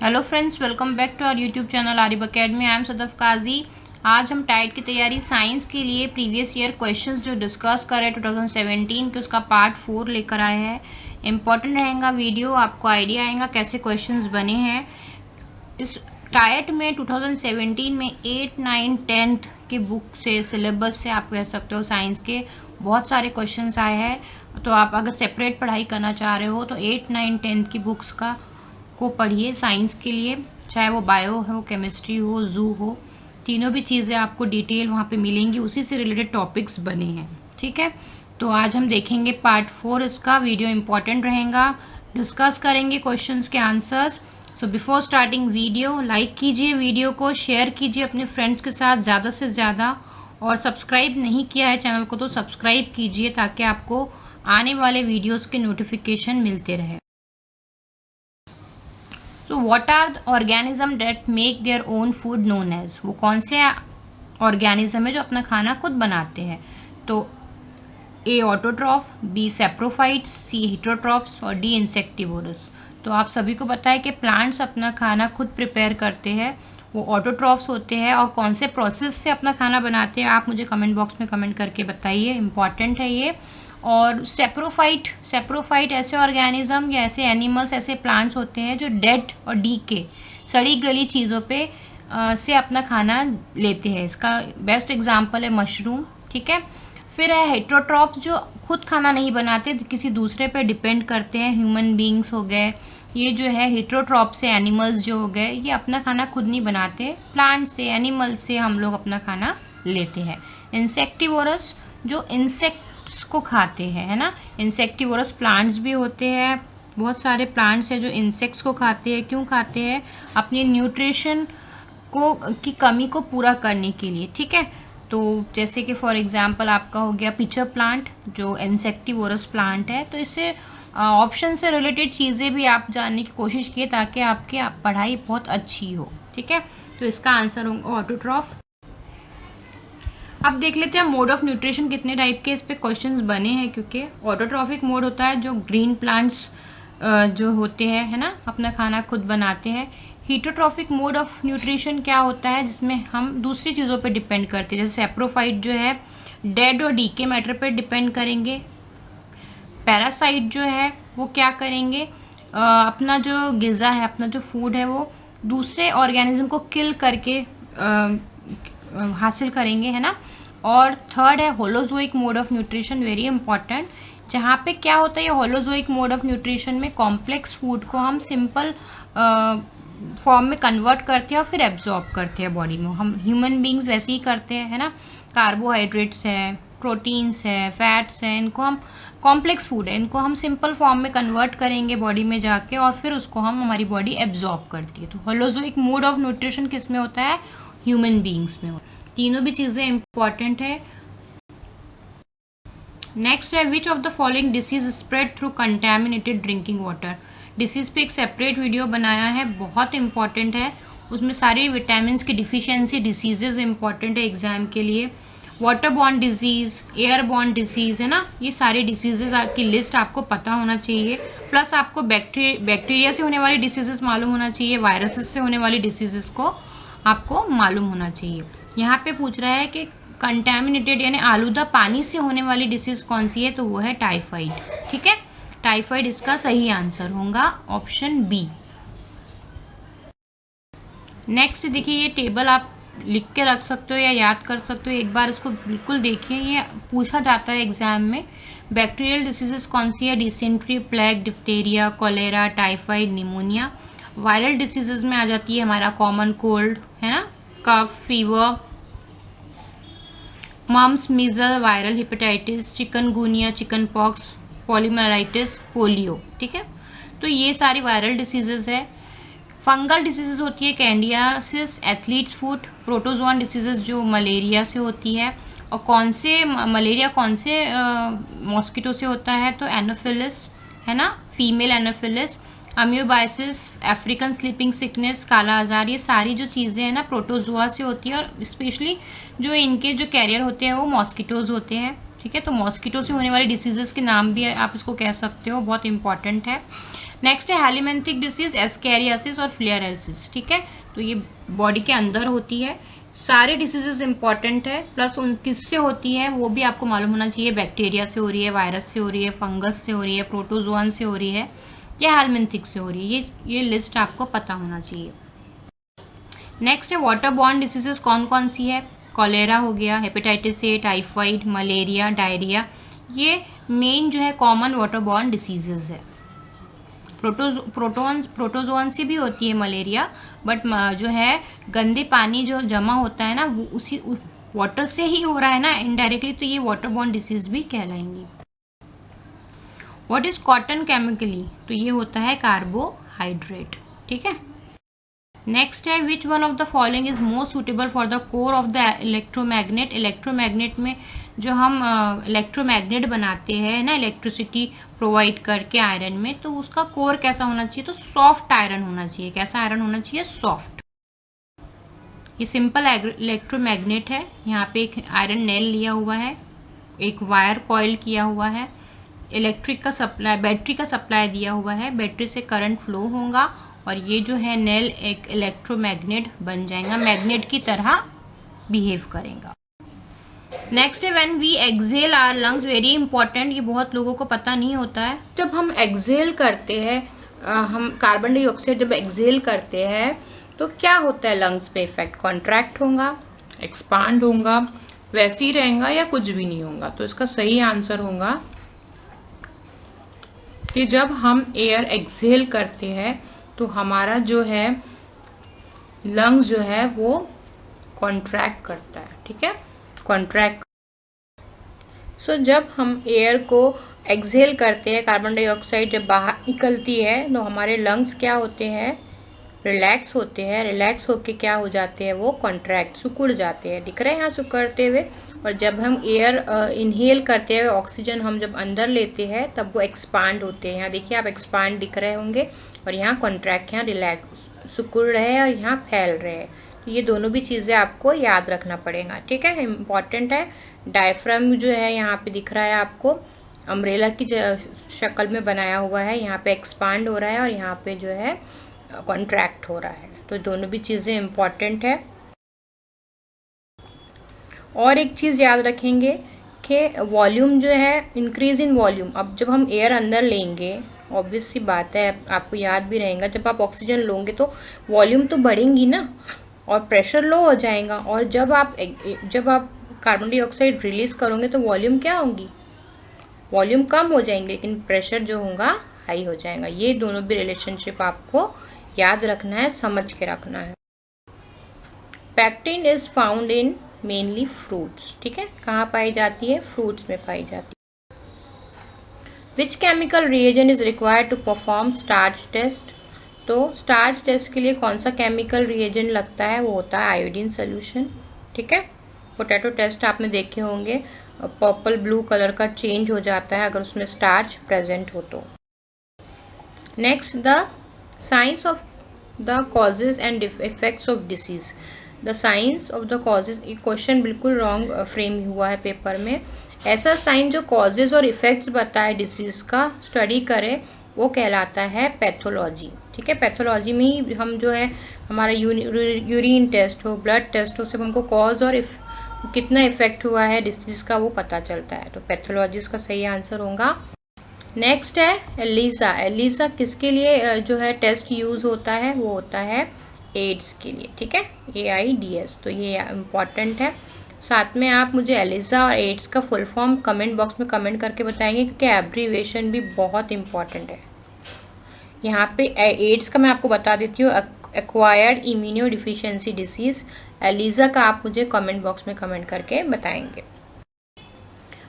Hello friends, welcome back to our YouTube channel Arif academy. I am Sadaf Kazi. आज हम TAIT की तैयारी साइंस के लिए प्रीवियस ईयर क्वेश्चंस जो डिस्कस करें 2017 के, उसका पार्ट 4 लेकर आए हैं। इम्पॉर्टेंट रहेगा वीडियो, आपको आइडिया आएगा कैसे क्वेश्चंस बने हैं। इस टाइट में 2017 में 8, 9, 10 के बुक से, सिलेबस से आप कह सकते हो साइंस के बहुत सारे क्वेश्चंस आए हैं। तो आप अगर सेपरेट पढ़ाई करना चाह रहे हो तो 8, 9, 10 की बुक्स को पढ़िए साइंस के लिए, चाहे वो बायो हो, केमिस्ट्री हो, जू हो, तीनों भी चीज़ें आपको डिटेल वहाँ पे मिलेंगी, उसी से रिलेटेड टॉपिक्स बने हैं। ठीक है, तो आज हम देखेंगे पार्ट 4। इसका वीडियो इंपॉर्टेंट रहेगा, डिस्कस करेंगे क्वेश्चंस के answers. So before starting video, like कीजिए, वीडियो को शेयर कीजिए अपने फ्रेंड्स के साथ ज़्यादा से ज़्यादा, और सब्सक्राइब नहीं किया है चैनल को तो सब्सक्राइब कीजिए ताकि आपको आने वाले वीडियोज़ के नोटिफिकेशन मिलते रहे। तो what are the organism that make their own food known as, वो कौन से ऑर्गेनिज्म है जो अपना खाना खुद बनाते हैं? तो ए ऑटोट्रॉफ, बी सेप्रोफाइट्स, सी हेटरोट्रॉफ्स और डी इंसेक्टिवोरस। तो आप सभी को पता है कि प्लांट्स अपना खाना खुद प्रिपेयर करते हैं, वो ऑटोट्रॉफ्स होते हैं। और कौन से प्रोसेस से अपना खाना बनाते हैं आप मुझे कमेंट बॉक्स में कमेंट करके बताइए, इंपॉर्टेंट है ये। और सेप्रोफाइट ऐसे ऑर्गेनिज्म या ऐसे एनिमल्स, ऐसे प्लांट्स होते हैं जो डेड और डीके, सड़ी गली चीज़ों पे से अपना खाना लेते हैं। इसका बेस्ट एग्जांपल है मशरूम। ठीक है, फिर है हेटरोट्रॉफ्स जो खुद खाना नहीं बनाते, किसी दूसरे पे डिपेंड करते हैं। ह्यूमन बींग्स हो गए, ये जो है हेटरोट्रॉफ्स से एनिमल्स जो हो गए, ये अपना खाना खुद नहीं बनाते, प्लांट से, एनिमल से हम लोग अपना खाना लेते हैं। इंसेक्टिवोरस जो इंसेक्ट्स को खाते हैं, है ना। इंसेक्टिवोरस प्लांट्स भी होते हैं, बहुत सारे प्लांट्स हैं जो इंसेक्ट्स को खाते हैं। क्यों खाते हैं? अपनी न्यूट्रिशन की कमी को पूरा करने के लिए। ठीक है, तो जैसे कि फॉर एग्जांपल आपका हो गया पिचर प्लांट जो इंसेक्टिवोरस प्लांट है। तो इससे ऑप्शन से रिलेटेड चीज़ें भी आप जानने की कोशिश कीजिए ताकि आपकी पढ़ाई बहुत अच्छी हो। ठीक है, तो इसका आंसर होगा ऑटोट्रॉफ। अब देख लेते हैं मोड ऑफ न्यूट्रिशन कितने टाइप के इस पे क्वेश्चंस बने हैं, क्योंकि ऑटोट्रॉफिक मोड होता है जो ग्रीन प्लांट्स जो होते हैं, है ना, अपना खाना खुद बनाते हैं। हीटोट्रॉफिक मोड ऑफ न्यूट्रिशन क्या होता है? जिसमें हम दूसरी चीज़ों पे डिपेंड करते हैं, जैसे सेप्रोफाइट जो है डेड और डीके मैटर पे डिपेंड करेंगे। पैरासाइट जो है वो क्या करेंगे, अपना जो गिज़ा है, अपना जो फूड है वो दूसरे ऑर्गेनिज्म को किल करके हासिल करेंगे, है ना। और थर्ड है holozoic mode of nutrition, very important, जहाँ पे क्या होता है ये होलोजोइक मोड ऑफ न्यूट्रिशन में कॉम्प्लेक्स फूड को हम सिंपल फॉर्म में कन्वर्ट करते हैं और फिर एब्जॉर्ब करते हैं बॉडी में। हम ह्यूमन बींग्स वैसे ही करते हैं, है ना। कार्बोहाइड्रेट्स है, प्रोटीन्स है, फैट्स हैं, इनको हम कॉम्प्लेक्स फूड है, इनको हम सिंपल फॉर्म में कन्वर्ट करेंगे बॉडी में जाके और फिर उसको हमारी बॉडी एब्जॉर्ब करती है। तो होलोजोइक मोड ऑफ न्यूट्रिशन किस में होता है? ह्यूमन बींग्स में। तीनों भी चीजें इंपॉर्टेंट है। नेक्स्ट है which of the following disease spread through contaminated drinking water. Disease पे एक सेपरेट वीडियो बनाया है, बहुत इंपॉर्टेंट है, उसमें सारी विटामिन की डिफिशियंसी डिसीजेज इंपॉर्टेंट है एग्जाम के लिए। Water borne disease, air borne disease, है ना, ये सारी डिसीजेज की लिस्ट आपको पता होना चाहिए। प्लस आपको बैक्टीरिया से होने वाली डिसीजेस मालूम होना चाहिए, वायरसेस से होने वाली डिसीजेस को आपको मालूम होना चाहिए। यहाँ पे पूछ रहा है कि कंटेमिनेटेड यानी आलूदा पानी से होने वाली डिसीज कौन सी है, तो वो है टाइफाइड। ठीक है, टाइफाइड इसका सही आंसर होगा, ऑप्शन बी। नेक्स्ट देखिए, ये टेबल आप लिख के रख सकते हो या याद कर सकते हो, एक बार इसको बिल्कुल देखिए, ये पूछा जाता है एग्जाम में। बैक्टीरियल डिसीजेस कौन सी है? Dysentery, plague, diphtheria, cholera, typhoid, pneumonia. Viral diseases में आ जाती है हमारा कॉमन कोल्ड, है ना, cough, fever, mumps, measle, viral hepatitis, chikungunya, chicken pox, poliomyelitis, polio. ठीक है, तो ये सारी वायरल डिसीजेज है। फंगल डिसीजेज होती है candidiasis, athlete's foot, protozoan diseases जो मलेरिया से होती है। और कौन से मलेरिया कौन से मॉस्किटो से होता है? तो एनोफिलिस, है ना, female anopheles. Amoebiasis, African sleeping sickness, kala azar, ये सारी जो चीज़ें हैं ना प्रोटोजोआ से होती है, और स्पेशली जो इनके जो कैरियर होते हैं वो मॉस्किटोज होते हैं। ठीक है, तो मॉस्किटो से होने वाली डिसीजेस के नाम भी आप इसको कह सकते हो, बहुत इंपॉर्टेंट है। नेक्स्ट है हेलिमेंथिक डिसीज, एस्कैरियासिस और फ्लेयरेसिस, ठीक है। तो ये बॉडी के अंदर होती है। सारे डिसीजेस इंपॉर्टेंट है, प्लस उन किससे होती है वो भी आपको मालूम होना चाहिए। बैक्टीरिया से हो रही है, वायरस से हो रही है, फंगस से हो रही है, प्रोटोजोअन से हो रही है या हेलमिंथिक से हो रही है, ये लिस्ट आपको पता होना चाहिए। नेक्स्ट है वाटर बॉर्न डिसीजेस कौन कौन सी है। कॉलेरा हो गया, hepatitis A, typhoid, malaria, diarrhoea, ये मेन जो है कॉमन वाटर बॉर्न डिसीजेज है। प्रोटोजोअन से भी होती है मलेरिया, बट जो है गंदे पानी जो जमा होता है ना वो उसी वाटर से ही हो रहा है ना इनडायरेक्टली, तो ये वाटर बॉर्न डिसीज भी कहलाएंगी। व्हाट इज कॉटन केमिकली, तो ये होता है कार्बोहाइड्रेट, ठीक है। नेक्स्ट है which one of the following is most suitable for the core of the electromagnet. Electromagnet में जो हम इलेक्ट्रोमैग्नेट बनाते हैं ना इलेक्ट्रिसिटी प्रोवाइड करके आयरन में, तो उसका कोर कैसा होना चाहिए, तो सॉफ्ट आयरन होना चाहिए। कैसा आयरन होना चाहिए, सॉफ्ट। ये सिंपल इलेक्ट्रोमैग्नेट है। यहाँ पे एक आयरन नेल लिया हुआ है, एक वायर कॉइल किया हुआ है, इलेक्ट्रिक का सप्लाई, बैटरी का सप्लाई दिया हुआ है, बैटरी से करंट फ्लो होगा और ये जो है नेल एक इलेक्ट्रोमैग्नेट बन जाएगा, मैग्नेट की तरह बिहेव करेगा। नेक्स्ट है when we exhale our lungs, very important, ये बहुत लोगों को पता नहीं होता है। जब हम एक्सेल करते हैं, हम कार्बन डाइऑक्साइड जब एक्सेल करते हैं तो क्या होता है लंग्स पे इफेक्ट, कॉन्ट्रैक्ट होगा, एक्सपांड होगा, वैसे ही रहेगा या कुछ भी नहीं होगा। तो इसका सही आंसर होगा कि जब हम एयर एक्सेल करते हैं तो हमारा जो है लंग्स जो है वो कॉन्ट्रैक्ट करता है, ठीक है, कॉन्ट्रैक्ट। सो जब हम एयर को एक्सेल करते हैं, कार्बन डाइऑक्साइड जब बाहर निकलती है तो हमारे लंग्स क्या होते हैं, रिलैक्स होते हैं। रिलैक्स होके क्या हो जाते हैं, वो कॉन्ट्रैक्ट, सिकुड़ जाते हैं, दिख रहे हैं यहाँ सिकुड़ते हुए। और जब हम एयर इनहेल करते हैं, ऑक्सीजन हम जब अंदर लेते हैं तब वो एक्सपांड होते हैं। यहाँ देखिए आप एक्सपांड दिख रहे होंगे, और यहाँ कॉन्ट्रैक्ट, यहाँ रिलैक्स, सिकुड़ रहे हैं और यहाँ फैल रहे हैं। तो ये दोनों भी चीज़ें आपको याद रखना पड़ेगा, ठीक है, इम्पॉर्टेंट है। डायफ्राम जो है यहाँ पे दिख रहा है आपको, अम्ब्रेला की शक्ल में बनाया हुआ है, यहाँ पे एक्सपांड हो रहा है और यहाँ पे जो है कॉन्ट्रैक्ट हो रहा है। तो दोनों भी चीज़ें इम्पॉर्टेंट है। और एक चीज़ याद रखेंगे कि वॉल्यूम जो है, इंक्रीज इन वॉल्यूम, अब जब हम एयर अंदर लेंगे, ऑब्वियस सी बात है, आपको याद भी रहेगा, जब आप ऑक्सीजन लोगे तो वॉल्यूम तो बढ़ेंगी ना और प्रेशर लो हो जाएगा। और जब आप कार्बन डाइऑक्साइड रिलीज करोगे तो वॉल्यूम क्या होगी, वॉल्यूम कम हो जाएंगे, लेकिन प्रेशर जो होगा हाई हो जाएगा। ये दोनों भी रिलेशनशिप आपको याद रखना है, समझ के रखना है। Pectin is found in mainly fruits, ठीक है, कहाँ पाई जाती है, फ्रूट्स में पाई जाती है। Which chemical reagent is required to perform starch test, तो स्टार्च टेस्ट के लिए कौन सा केमिकल रिएजेंट लगता है, वो होता है आयोडीन सोल्यूशन, ठीक है। पोटैटो टेस्ट आपने देखे होंगे, पर्पल ब्लू कलर का चेंज हो जाता है अगर उसमें स्टार्च प्रेजेंट हो तो। Next, the science of the causes and effects of disease. The science of the causes, ये क्वेश्चन बिल्कुल रॉन्ग फ्रेम हुआ है पेपर में। ऐसा साइन जो कॉजेज और इफेक्ट्स बताए डिसीज का, स्टडी करे, वो कहलाता है पैथोलॉजी, ठीक है। पैथोलॉजी में ही हम जो है हमारा यूरिन टेस्ट हो, ब्लड टेस्ट हो, सब हमको कॉज और कितना इफेक्ट हुआ है डिसीज का वो पता चलता है। तो पैथोलॉजी इसका सही आंसर होगा। नेक्स्ट है एलिसा। एलिसा किसके लिए जो है टेस्ट यूज होता है, वो होता है एड्स के लिए, ठीक है, AIDS। तो ये इम्पॉर्टेंट है। साथ में आप मुझे एलिसा और एड्स का फुल फॉर्म कमेंट बॉक्स में कमेंट करके बताएंगे, क्योंकि एब्रीवेशन भी बहुत इम्पॉर्टेंट है। यहाँ पे एड्स का मैं आपको बता देती हूँ, acquired immunodeficiency disease. ELISA का आप मुझे कमेंट बॉक्स में कमेंट करके बताएंगे।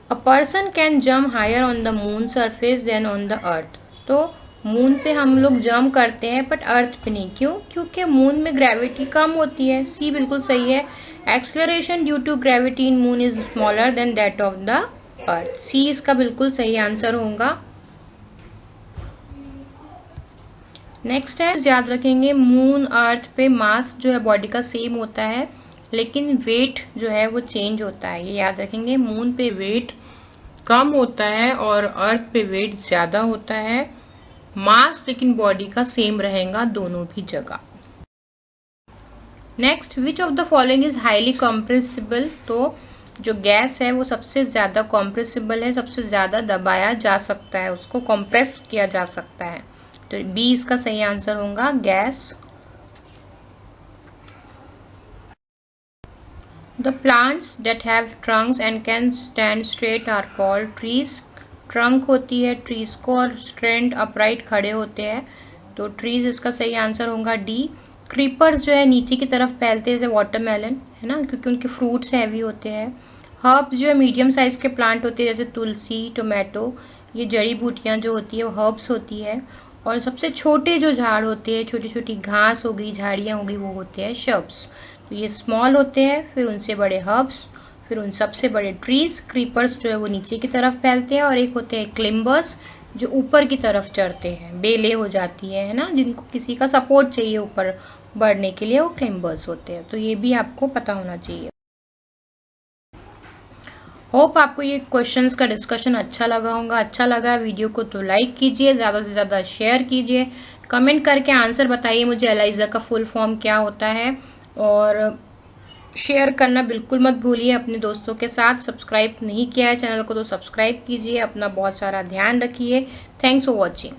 A person can jump higher on the moon surface than on the earth, तो मून पे हम लोग जंप करते हैं बट अर्थ पे नहीं, क्यों, क्योंकि मून में ग्रेविटी कम होती है। सी बिल्कुल सही है। Acceleration due to gravity in moon is smaller than that of the earth. C इसका बिल्कुल सही आंसर होगा। नेक्स्ट है, याद रखेंगे, मून अर्थ पे मास जो है बॉडी का सेम होता है, लेकिन वेट जो है वो चेंज होता है। ये याद रखेंगे, मून पे वेट कम होता है और अर्थ पे वेट ज्यादा होता है। मास लेकिन बॉडी का सेम रहेगा दोनों भी जगह। Next, which of the following is highly compressible. तो जो गैस है वो सबसे ज्यादा कॉम्प्रेसिबल है, सबसे ज्यादा दबाया जा सकता है, उसको कॉम्प्रेस किया जा सकता है। तो बी इसका सही आंसर होगा, gas. The plants that have trunks and can stand straight are called trees. Trunk होती है ट्रीज को और स्ट्रेंड अपराइट खड़े होते हैं, तो ट्रीज इसका सही आंसर होगा डी। क्रीपर्स जो है नीचे की तरफ फैलते हैं जैसे वाटरमेलन है ना, क्योंकि उनके फ्रूट्स हैवी होते हैं। हर्ब्स जो है मीडियम साइज के प्लांट होते हैं जैसे तुलसी, टोमेटो, ये जड़ी बूटियां जो होती है वो हर्ब्स होती है। और सबसे छोटे जो झाड़ होते हैं, छोटी छोटी घास हो गई, झाड़ियां हो गई, वो होते हैं शब्स। तो ये स्मॉल होते हैं, फिर उनसे बड़े हर्ब्स, फिर उन सबसे बड़े ट्रीज। क्रीपर्स जो है वो नीचे की तरफ फैलते हैं, और एक होते हैं क्लिम्बर्स जो ऊपर की तरफ चढ़ते हैं, बेलें हो जाती है ना, जिनको किसी का सपोर्ट चाहिए ऊपर बढ़ने के लिए, वो क्लिम्बर्स होते हैं। तो ये भी आपको पता होना चाहिए। होप आपको ये क्वेश्चंस का डिस्कशन अच्छा लगा होगा। अच्छा लगा वीडियो को तो लाइक कीजिए, ज़्यादा से ज़्यादा शेयर कीजिए, कमेंट करके आंसर बताइए मुझे एलाइजा का फुल फॉर्म क्या होता है, और शेयर करना बिल्कुल मत भूलिए अपने दोस्तों के साथ। सब्सक्राइब नहीं किया है चैनल को तो सब्सक्राइब कीजिए। अपना बहुत सारा ध्यान रखिए। Thanks for watching.